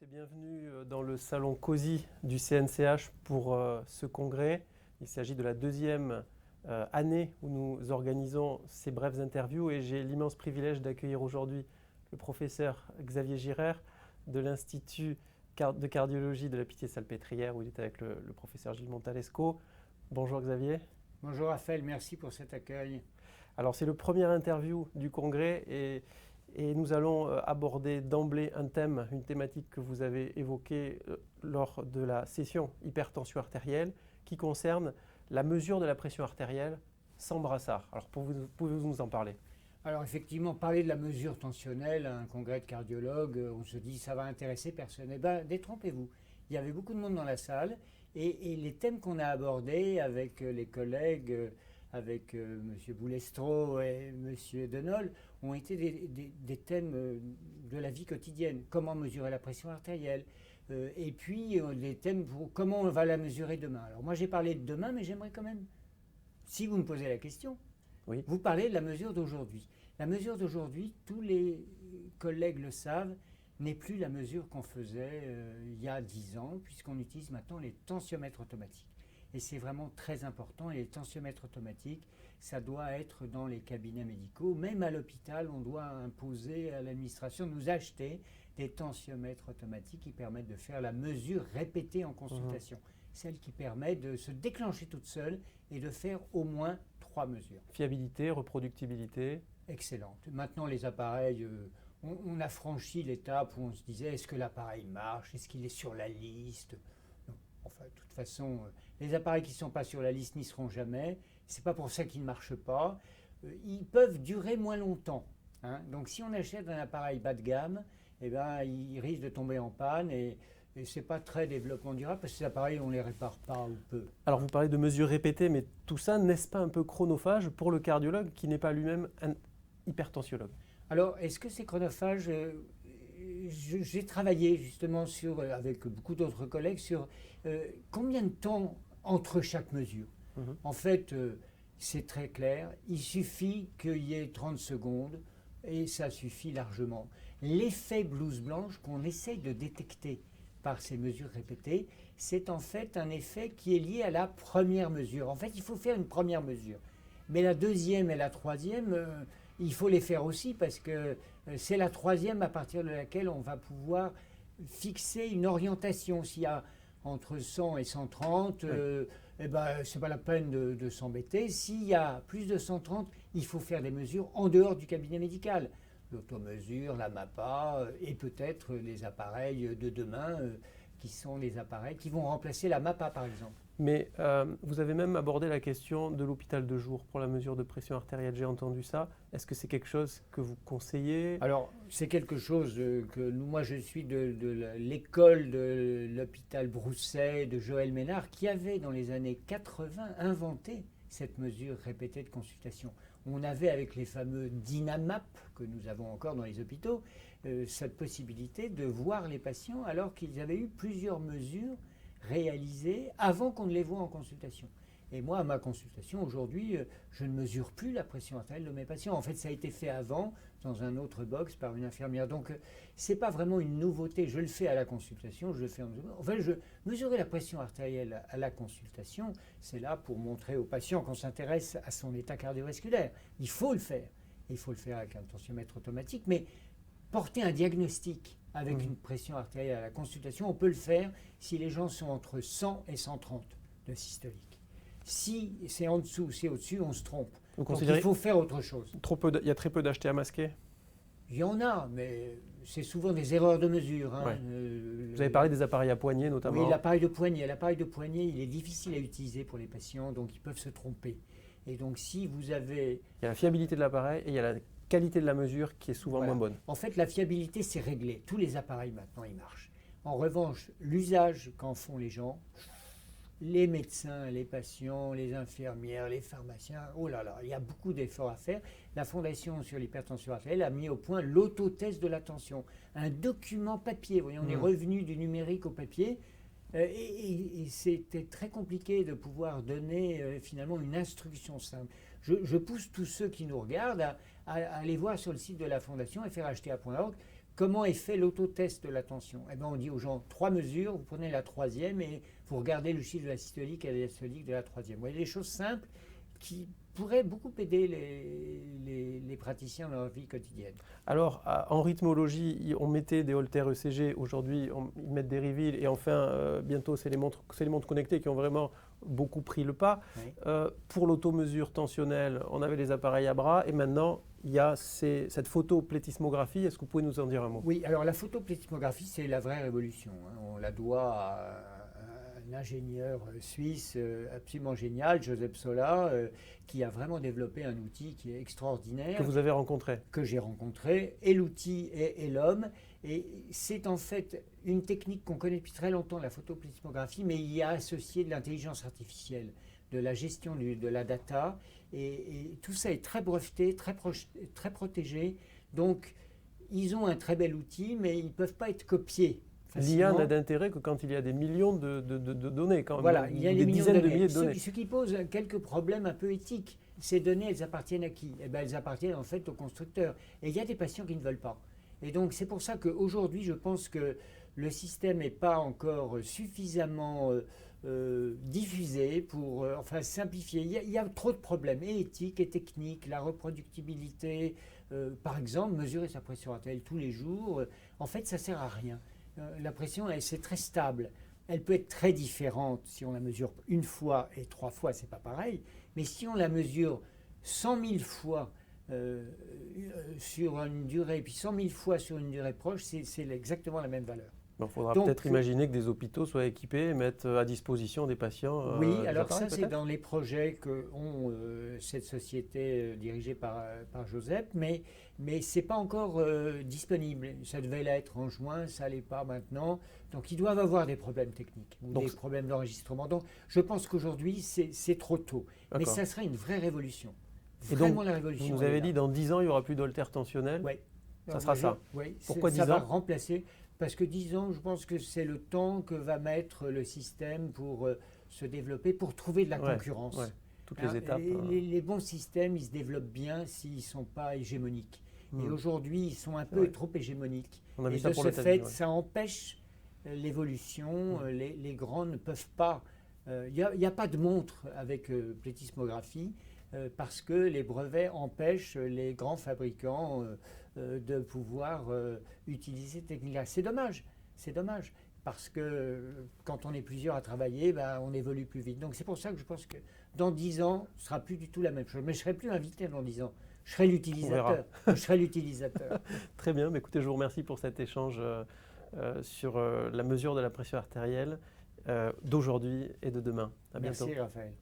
et bienvenue dans le salon COSI du CNCH pour ce congrès. Il s'agit de la deuxième année où nous organisons ces brèves interviews et j'ai l'immense privilège d'accueillir aujourd'hui le professeur Xavier Girard de l'Institut de cardiologie de la Pitié-Salpêtrière où il est avec le professeur Gilles Montalesco. Bonjour Xavier. Bonjour Raphaël, merci pour cet accueil. Alors c'est le premier interview du congrès et nous allons aborder d'emblée un thème, une thématique que vous avez évoquée lors de la session hypertension artérielle qui concerne la mesure de la pression artérielle sans brassard. Alors pouvez-vous nous en parler? Alors effectivement, parler de la mesure tensionnelle à un congrès de cardiologues, on se dit ça va intéresser personne. Eh bien, détrompez-vous. Il y avait beaucoup de monde dans la salle et les thèmes qu'on a abordés avec les collègues, avec M. Boulestro et M. Denol, ont été des thèmes de la vie quotidienne. Comment mesurer la pression artérielle et puis des thèmes pour comment on va la mesurer demain. Alors moi j'ai parlé de demain, mais j'aimerais quand même, si vous me posez la question, oui. Vous parlez de la mesure d'aujourd'hui. La mesure d'aujourd'hui, tous les collègues le savent, n'est plus la mesure qu'on faisait il y a 10 ans, puisqu'on utilise maintenant les tensiomètres automatiques. Et c'est vraiment très important. Et les tensiomètres automatiques, ça doit être dans les cabinets médicaux. Même à l'hôpital, on doit imposer à l'administration de nous acheter des tensiomètres automatiques qui permettent de faire la mesure répétée en consultation. Celle qui permet de se déclencher toute seule et de faire au moins 3 mesures. Fiabilité, reproductibilité. Excellente. Maintenant, les appareils, on a franchi l'étape où on se disait est-ce que l'appareil marche? Est-ce qu'il est sur la liste? Non. Enfin, de toute façon, les appareils qui ne sont pas sur la liste n'y seront jamais. Ce n'est pas pour ça qu'ils ne marchent pas. Ils peuvent durer moins longtemps. Hein. Donc, si on achète un appareil bas de gamme, eh ben, il risque de tomber en panne et ce n'est pas très développement durable parce que ces appareils, on ne les répare pas ou peu. Alors vous parlez de mesures répétées, mais tout ça, n'est-ce pas un peu chronophage pour le cardiologue qui n'est pas lui-même un hypertensiologue? Alors, est-ce que c'est chronophage? J'ai travaillé justement avec beaucoup d'autres collègues sur combien de temps entre chaque mesure. En fait, c'est très clair. Il suffit qu'il y ait 30 secondes et ça suffit largement. L'effet blouse blanche qu'on essaye de détecter par ces mesures répétées, c'est en fait un effet qui est lié à la première mesure. En fait, il faut faire une première mesure. Mais la deuxième et la troisième, il faut les faire aussi parce que c'est la troisième à partir de laquelle on va pouvoir fixer une orientation. S'il y a entre 100 et 130, eh ben, ce n'est pas la peine de s'embêter. S'il y a plus de 130, il faut faire des mesures en dehors du cabinet médical. L'automesure, la MAPA et peut-être les appareils de demain qui sont les appareils qui vont remplacer la MAPA par exemple. Mais vous avez même abordé la question de l'hôpital de jour pour la mesure de pression artérielle, j'ai entendu ça. Est-ce que c'est quelque chose que vous conseillez? Alors c'est quelque chose que moi je suis de l'école de l'hôpital Brousset de Joël Ménard qui avait dans les années 80 inventé cette mesure répétée de consultation. On avait avec les fameux Dynamap que nous avons encore dans les hôpitaux, cette possibilité de voir les patients alors qu'ils avaient eu plusieurs mesures réalisées avant qu'on ne les voie en consultation. Et moi, à ma consultation, aujourd'hui, je ne mesure plus la pression artérielle de mes patients. En fait, ça a été fait avant, dans un autre box, par une infirmière. Donc, ce n'est pas vraiment une nouveauté. Je le fais à la consultation, je le fais en fait, mesurer la pression artérielle à la consultation, c'est là pour montrer au patient qu'on s'intéresse à son état cardiovasculaire. Il faut le faire. Il faut le faire avec un tensiomètre automatique, mais porter un diagnostic avec une pression artérielle à la consultation, on peut le faire si les gens sont entre 100 et 130 de systolique. Si c'est en dessous, c'est au-dessus, on se trompe. Donc il faut faire autre chose. Il y a très peu d'HTA masqués? Il y en a, mais c'est souvent des erreurs de mesure. Hein. Ouais. Vous avez parlé des appareils à poignée notamment. Oui, l'appareil de poignet. L'appareil de poignet, il est difficile à utiliser pour les patients, donc ils peuvent se tromper. Et donc si vous avez... Il y a la fiabilité de l'appareil et il y a la qualité de la mesure qui est souvent moins bonne. En fait, la fiabilité, c'est réglé. Tous les appareils maintenant, ils marchent. En revanche, l'usage qu'en font les gens, les médecins, les patients, les infirmières, les pharmaciens, oh là là, il y a beaucoup d'efforts à faire. La Fondation sur l'hypertension artérielle a mis au point l'autotest de la tension, un document papier. Vous voyez, on est revenu du numérique au papier. Et c'était très compliqué de pouvoir donner finalement une instruction simple. Je pousse tous ceux qui nous regardent à aller voir sur le site de la Fondation, FRHTA.org, comment est fait l'autotest de la tension? Eh bien, on dit aux gens 3 mesures, vous prenez la 3e et vous regardez le chiffre de la systolique et de la diastolique de la 3e. Vous voyez, des choses simples qui pourraient beaucoup aider les praticiens dans leur vie quotidienne. Alors, en rythmologie, on mettait des haltères ECG. Aujourd'hui, ils mettent des Reveal. Et enfin, bientôt, c'est les montres connectées qui ont vraiment beaucoup pris le pas. Oui. Pour l'automesure tensionnelle, on avait les appareils à bras. Et maintenant, il y a cette photoplétismographie. Est-ce que vous pouvez nous en dire un mot? Oui, alors la photoplétismographie, c'est la vraie révolution, hein. On la doit à un ingénieur suisse absolument génial, Joseph Sola, qui a vraiment développé un outil qui est extraordinaire. Que vous avez rencontré? Que j'ai rencontré, et l'outil et l'homme. Et c'est en fait une technique qu'on connaît depuis très longtemps, la photoplétismographie, mais il y a associé de l'intelligence artificielle, de la gestion de la data. Et tout ça est très breveté, très protégé. Donc, ils ont un très bel outil, mais ils ne peuvent pas être copiés. L'IA n'a d'intérêt que quand il y a des millions de données, quand même. Voilà, il y a des dizaines de milliers de données. Ce qui pose quelques problèmes un peu éthiques. Ces données, elles appartiennent à qui? Eh bien, elles appartiennent en fait aux constructeurs. Et il y a des patients qui ne veulent pas. Et donc, c'est pour ça qu'aujourd'hui, je pense que le système n'est pas encore suffisamment diffusé pour simplifier. Il y a trop de problèmes, et éthiques et techniques, la reproductibilité. Par exemple, mesurer sa pression artérielle tous les jours, en fait, ça ne sert à rien. La pression, c'est très stable. Elle peut être très différente si on la mesure une fois et 3 fois, c'est pas pareil. Mais si on la mesure 100 000 fois sur une durée, puis 100 000 fois sur une durée proche, c'est exactement la même valeur. Il faudra peut-être imaginer que des hôpitaux soient équipés et mettent à disposition des patients. Oui, alors ça, c'est dans les projets qu'ont cette société dirigée par Joseph, mais ce n'est pas encore disponible. Ça devait l'être en juin, ça ne l'est pas maintenant. Donc, ils doivent avoir des problèmes techniques ou des problèmes d'enregistrement. Donc, je pense qu'aujourd'hui, c'est trop tôt. Mais ça serait une vraie révolution. Vraiment la révolution. Vous nous avez dit, dans 10 ans, il n'y aura plus d'haltères tensionnelles. Oui. Ça sera ça. Oui. Pourquoi 10 ans? Ça va remplacer. Parce que 10 ans, je pense que c'est le temps que va mettre le système pour se développer, pour trouver de la concurrence. Ouais. Toutes les étapes. Les bons systèmes, ils se développent bien s'ils ne sont pas hégémoniques. Et aujourd'hui, ils sont un peu trop hégémoniques. On a vu et ça de pour ce fait, ouais. ça empêche l'évolution. Les grands ne peuvent pas. Il n'y a pas de montre avec plétismographie parce que les brevets empêchent les grands fabricants de pouvoir utiliser cette technique-là. C'est dommage, parce que quand on est plusieurs à travailler, on évolue plus vite. Donc c'est pour ça que je pense que dans 10 ans, ce ne sera plus du tout la même chose. Mais je ne serai plus invité dans 10 ans. Je serai l'utilisateur. Très bien, mais écoutez, je vous remercie pour cet échange sur la mesure de la pression artérielle d'aujourd'hui et de demain. À bientôt. Merci Raphaël.